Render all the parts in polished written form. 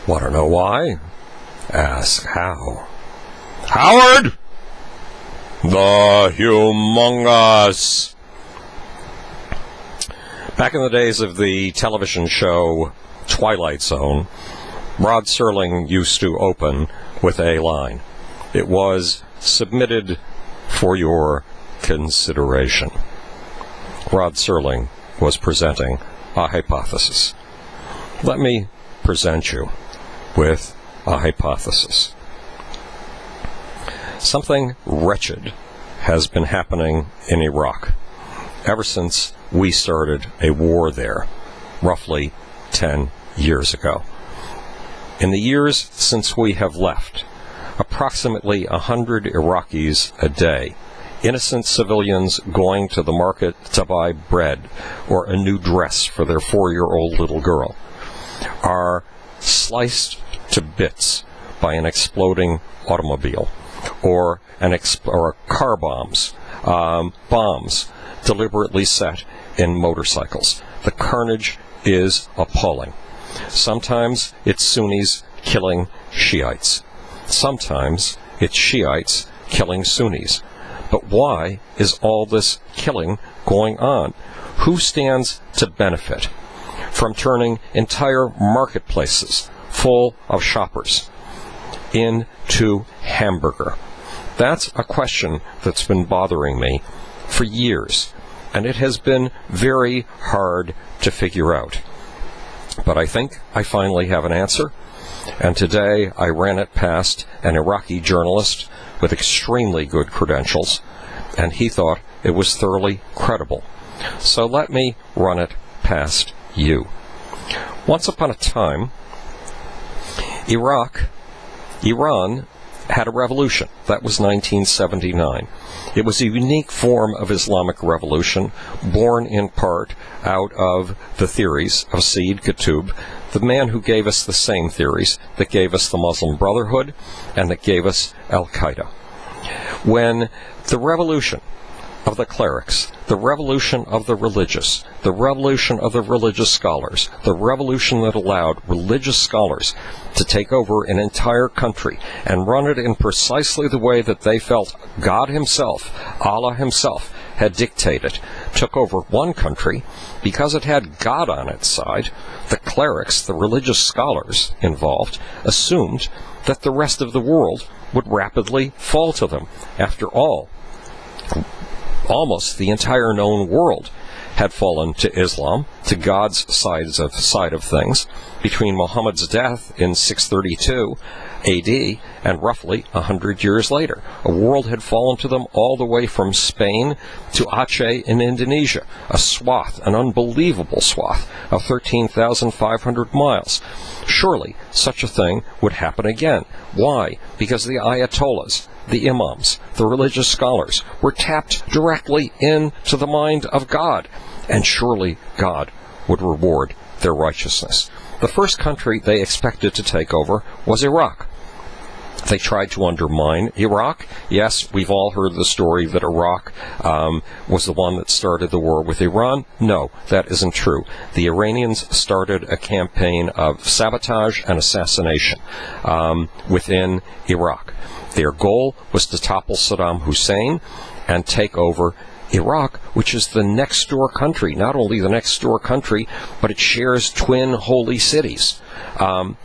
Want to know why? Ask how. Howard! The Humongous! Back in the days of the television show Twilight Zone, Rod Serling used to open with a line. It was submitted for your consideration. Rod Serling was presenting a hypothesis. Let me present you with a hypothesis. Something wretched has been happening in Iraq ever since we started a war there, roughly 10 years ago. In the years since we have left, approximately 100 Iraqis a day, innocent civilians going to the market to buy bread or a new dress for their 4-year-old little girl, are sliced to bits by an exploding automobile or car bombs deliberately set in motorcycles. The carnage is appalling. Sometimes it's Sunnis killing Shiites. Sometimes it's Shiites killing Sunnis. But why is all this killing going on? Who stands to benefit from turning entire marketplaces full of shoppers into hamburger? That's a question that's been bothering me for years, and it has been very hard to figure out. But I think I finally have an answer, and today I ran it past an Iraqi journalist with extremely good credentials, and he thought it was thoroughly credible. So let me run it past you. Once upon a time, Iran had a revolution. That was 1979. It was a unique form of Islamic revolution, born in part out of the theories of Sayyid Qutb, the man who gave us the same theories that gave us the Muslim Brotherhood and that gave us Al-Qaeda. When the revolution of the clerics, the revolution of the religious, the revolution of the religious scholars, the revolution that allowed religious scholars to take over an entire country and run it in precisely the way that they felt God himself, Allah himself, had dictated, took over one country, because it had God on its side, the clerics, the religious scholars involved, assumed that the rest of the world would rapidly fall to them. After all, almost the entire known world had fallen to Islam, to God's side of things, between Muhammad's death in 632 AD and roughly 100 years later. A world had fallen to them all the way from Spain to Aceh in Indonesia, a swath, an unbelievable swath of 13,500 miles. Surely such a thing would happen again. Why? Because the Ayatollahs, the imams, the religious scholars were tapped directly into the mind of God, and surely God would reward their righteousness. The first country they expected to take over was Iraq. They tried to undermine Iraq. Yes, we've all heard the story that Iraq was the one that started the war with Iran. No, that isn't true. The Iranians started a campaign of sabotage and assassination within Iraq. Their goal was to topple Saddam Hussein and take over Iraq, which is the next door country. Not only the next door country, but it shares twin holy cities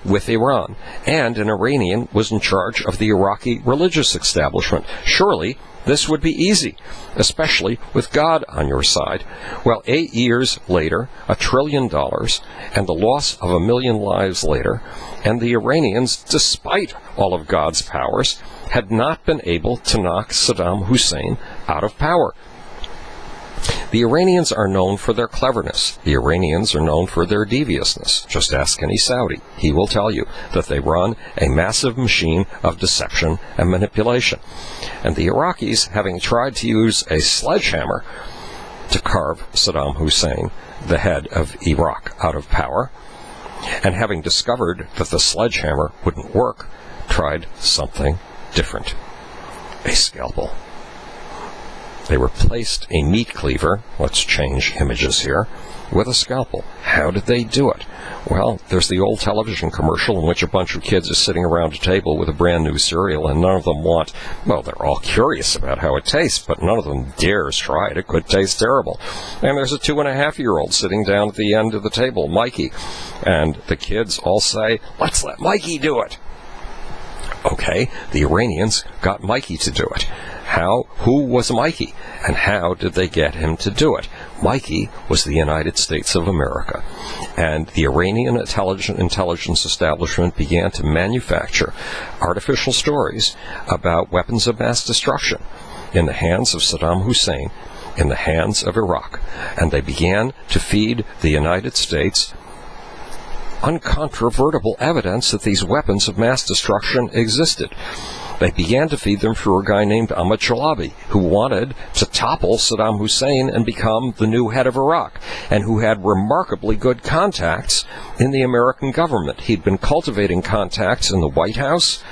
with Iran. And an Iranian was in charge of the Iraqi religious establishment. Surely this would be easy, especially with God on your side. Well, 8 years later, $1 trillion, and the loss of 1 million lives later, and the Iranians, despite all of God's powers, had not been able to knock Saddam Hussein out of power. The Iranians are known for their cleverness. The Iranians are known for their deviousness. Just ask any Saudi. He will tell you that they run a massive machine of deception and manipulation. And the Iraqis, having tried to use a sledgehammer to carve Saddam Hussein, the head of Iraq, out of power, and having discovered that the sledgehammer wouldn't work, tried something different. A scalpel. They replaced a meat cleaver, let's change images here, with a scalpel. How did they do it? Well, there's the old television commercial in which a bunch of kids are sitting around a table with a brand new cereal, and none of them they're all curious about how it tastes, but none of them dares try it. It could taste terrible. And there's a 2.5-year-old sitting down at the end of the table, Mikey, and the kids all say, let's let Mikey do it. Okay, the Iranians got Mikey to do it. How? Who was Mikey? And how did they get him to do it? Mikey was the United States of America. And the Iranian intelligence establishment began to manufacture artificial stories about weapons of mass destruction in the hands of Saddam Hussein, in the hands of Iraq. And they began to feed the United States uncontrovertible evidence that these weapons of mass destruction existed. They began to feed them through a guy named Ahmad Chalabi, who wanted to topple Saddam Hussein and become the new head of Iraq, and who had remarkably good contacts in the American government. He'd been cultivating contacts in the White House,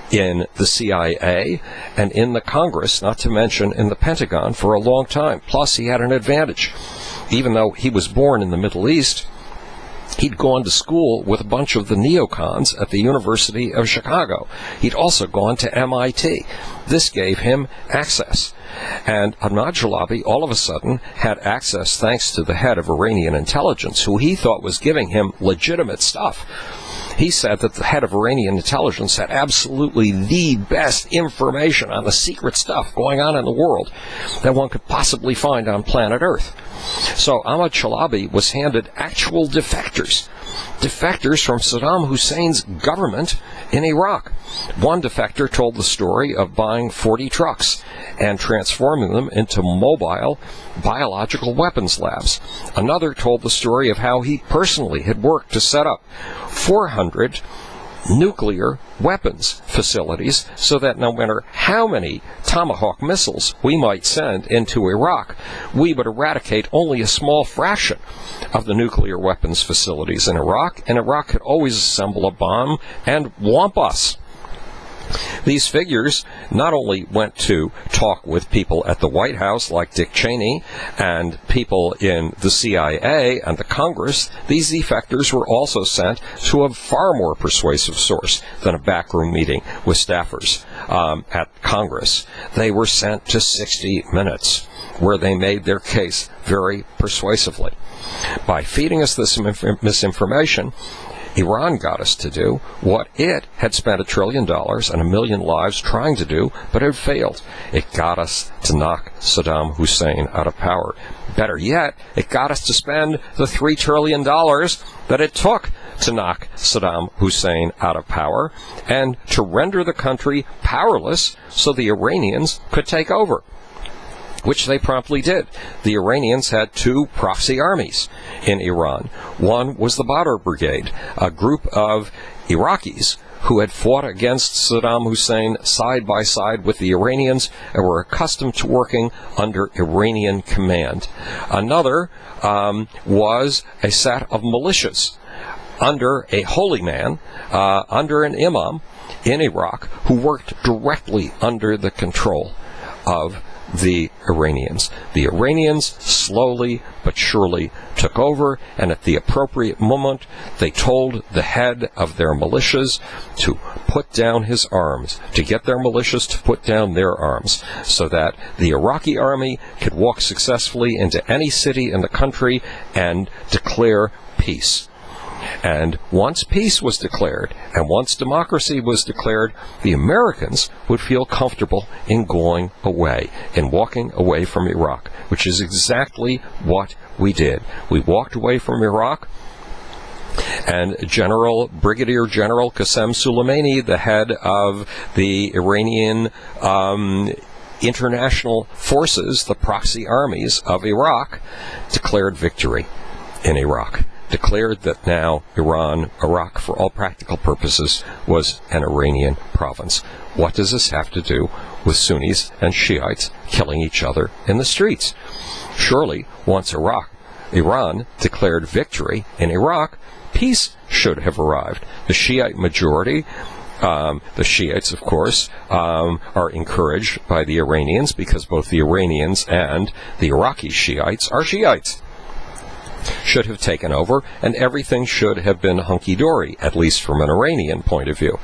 in the CIA, and in the Congress, not to mention in the Pentagon, for a long time. Plus, he had an advantage. Even though he was born in the Middle East, he'd gone to school with a bunch of the neocons at the University of Chicago. He'd also gone to MIT. This gave him access. And Ahmad Chalabi all of a sudden had access thanks to the head of Iranian intelligence, who he thought was giving him legitimate stuff. He said that the head of Iranian intelligence had absolutely the best information on the secret stuff going on in the world that one could possibly find on planet Earth. So Ahmad Chalabi was handed actual defectors from Saddam Hussein's government in Iraq. One defector told the story of buying 40 trucks and transforming them into mobile biological weapons labs. Another told the story of how he personally had worked to set up 400 nuclear weapons facilities so that no matter how many Tomahawk missiles we might send into Iraq, we would eradicate only a small fraction of the nuclear weapons facilities in Iraq, and Iraq could always assemble a bomb and whomp us. These figures not only went to talk with people at the White House like Dick Cheney and people in the CIA and the Congress, these defectors were also sent to a far more persuasive source than a backroom meeting with staffers at Congress. They were sent to 60 Minutes, where they made their case very persuasively. By feeding us this misinformation, Iran got us to do what it had spent $1 trillion and 1 million lives trying to do, but had failed. It got us to knock Saddam Hussein out of power. Better yet, it got us to spend the $3 trillion that it took to knock Saddam Hussein out of power and to render the country powerless so the Iranians could take over, which they promptly did. The Iranians had 2 proxy armies in Iran. One was the Badr Brigade, a group of Iraqis who had fought against Saddam Hussein side by side with the Iranians and were accustomed to working under Iranian command. Another was a set of militias under a holy man, under an imam in Iraq, who worked directly under the control of the Iranians. The Iranians slowly but surely took over, and at the appropriate moment, they told the head of their militias to put down his arms, to get their militias to put down their arms, so that the Iraqi army could walk successfully into any city in the country and declare peace. And once peace was declared, and once democracy was declared, the Americans would feel comfortable in going away, in walking away from Iraq, which is exactly what we did. We walked away from Iraq, and Brigadier General Qasem Soleimani, the head of the Iranian international forces, the proxy armies of Iraq, declared victory in Iraq. Declared that now Iraq, for all practical purposes, was an Iranian province. What does this have to do with Sunnis and Shiites killing each other in the streets? Surely, once Iran declared victory in Iraq, peace should have arrived. The Shiite majority The Shiites, of course, are encouraged by the Iranians because both the Iranians and the Iraqi Shiites are Shiites. Should have taken over, and everything should have been hunky-dory, at least from an Iranian point of view.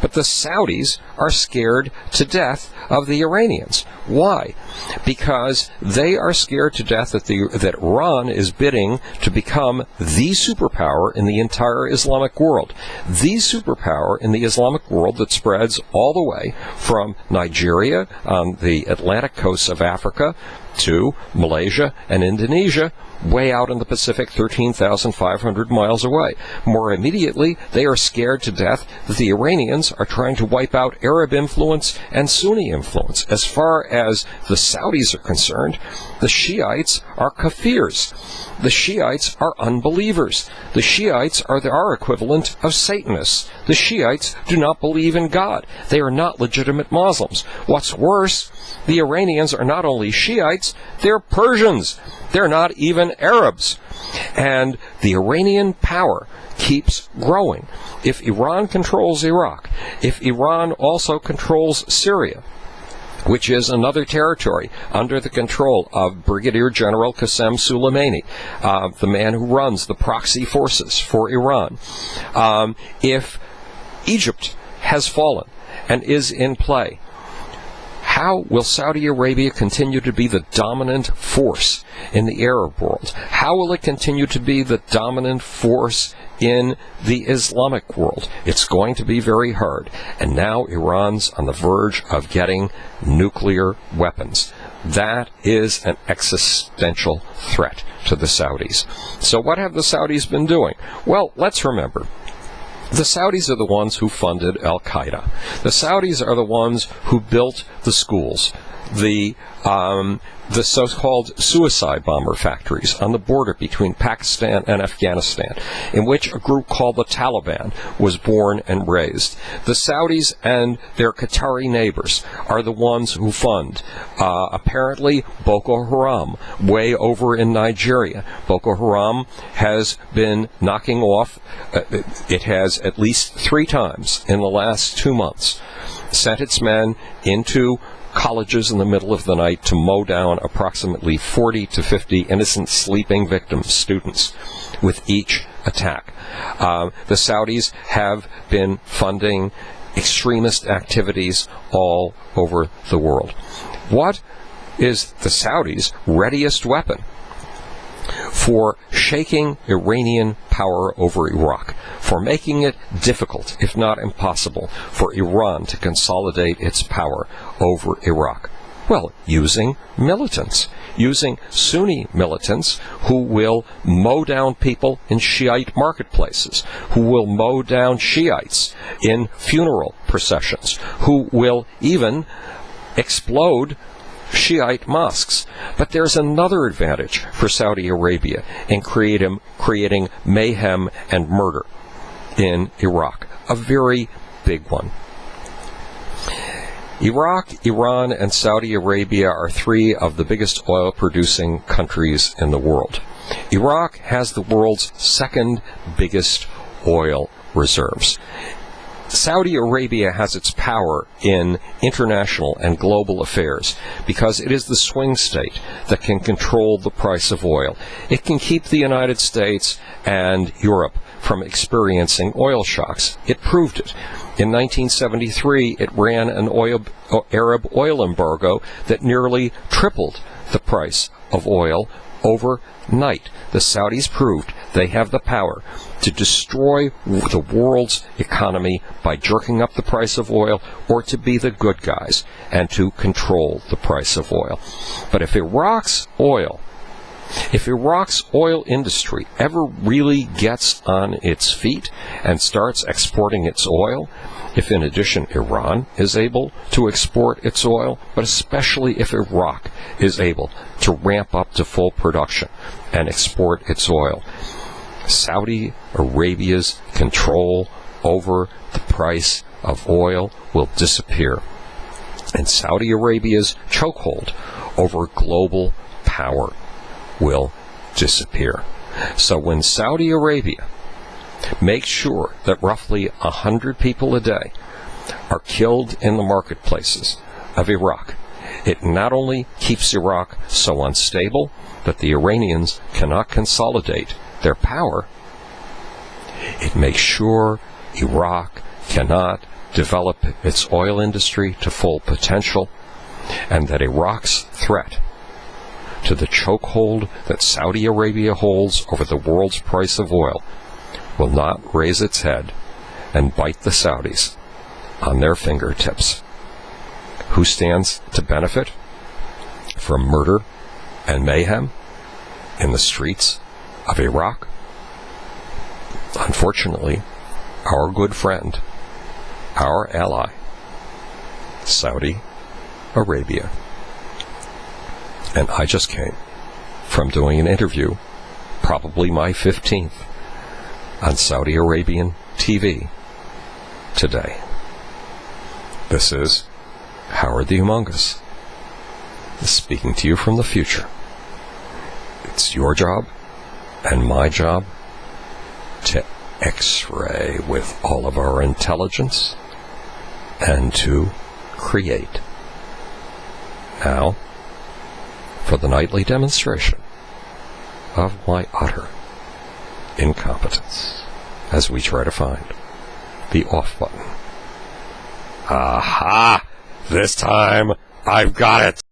But the Saudis are scared to death of the Iranians. Why? Because they are scared to death that Iran is bidding to become the superpower in the entire Islamic world. The superpower in the Islamic world that spreads all the way from Nigeria on the Atlantic coast of Africa to Malaysia and Indonesia, way out in the Pacific, 13,500 miles away. More immediately, they are scared to death that the Iranians are trying to wipe out Arab influence and Sunni influence. As far as the Saudis are concerned, the Shiites are kafirs. The Shiites are unbelievers. The Shiites are our equivalent of Satanists. The Shiites do not believe in God. They are not legitimate Muslims. What's worse, the Iranians are not only Shiites, they're Persians. They're not even Arabs. And the Iranian power keeps growing. If Iran controls Iraq, if Iran also controls Syria, which is another territory under the control of Brigadier General Qasem Soleimani, the man who runs the proxy forces for Iran. If Egypt has fallen and is in play, how will Saudi Arabia continue to be the dominant force in the Arab world? How will it continue to be the dominant force in the Islamic world? It's going to be very hard. And now Iran's on the verge of getting nuclear weapons. That is an existential threat to the Saudis. So what have the Saudis been doing? Well, let's remember, the Saudis are the ones who funded Al-Qaeda. The Saudis are the ones who built the schools, the so-called suicide bomber factories on the border between Pakistan and Afghanistan, in which a group called the Taliban was born and raised. The Saudis and their Qatari neighbors are the ones who fund, apparently, Boko Haram, way over in Nigeria. Boko Haram has been knocking off, it has at least 3 times in the last 2 months, sent its men into colleges in the middle of the night to mow down approximately 40 to 50 innocent sleeping victims, students, with each attack. The Saudis have been funding extremist activities all over the world. What is the Saudis' readiest weapon for shaking Iranian power over Iraq, for making it difficult, if not impossible, for Iran to consolidate its power over Iraq? Well, using militants, using Sunni militants who will mow down people in Shiite marketplaces, who will mow down Shiites in funeral processions, who will even explode Shiite mosques. But there's another advantage for Saudi Arabia in creating mayhem and murder in Iraq, a very big one. Iraq, Iran, and Saudi Arabia are 3 of the biggest oil-producing countries in the world. Iraq has the world's 2nd biggest oil reserves. Saudi Arabia has its power in international and global affairs because it is the swing state that can control the price of oil. It can keep the United States and Europe from experiencing oil shocks. It proved it. In 1973, it ran an Arab oil embargo that nearly tripled the price of oil overnight. The Saudis proved they have the power to destroy the world's economy by jerking up the price of oil, or to be the good guys and to control the price of oil. But if Iraq's oil industry ever really gets on its feet and starts exporting its oil, if in addition Iran is able to export its oil, but especially if Iraq is able to ramp up to full production and export its oil, Saudi Arabia's control over the price of oil will disappear, and Saudi Arabia's chokehold over global power will disappear. So when Saudi Arabia makes sure that roughly 100 people a day are killed in the marketplaces of Iraq, it not only keeps Iraq so unstable that the Iranians cannot consolidate their power, it makes sure Iraq cannot develop its oil industry to full potential, and that Iraq's threat to the chokehold that Saudi Arabia holds over the world's price of oil will not raise its head and bite the Saudis on their fingertips. Who stands to benefit from murder and mayhem in the streets of Iraq? Unfortunately, our good friend, our ally, Saudi Arabia. And I just came from doing an interview, probably my 15th, on Saudi Arabian TV today. This is Howard the Humongous, speaking to you from the future. It's your job and my job to X-ray with all of our intelligence and to create. Now, for the nightly demonstration of my utter incompetence as we try to find the off button. Aha! This time I've got it!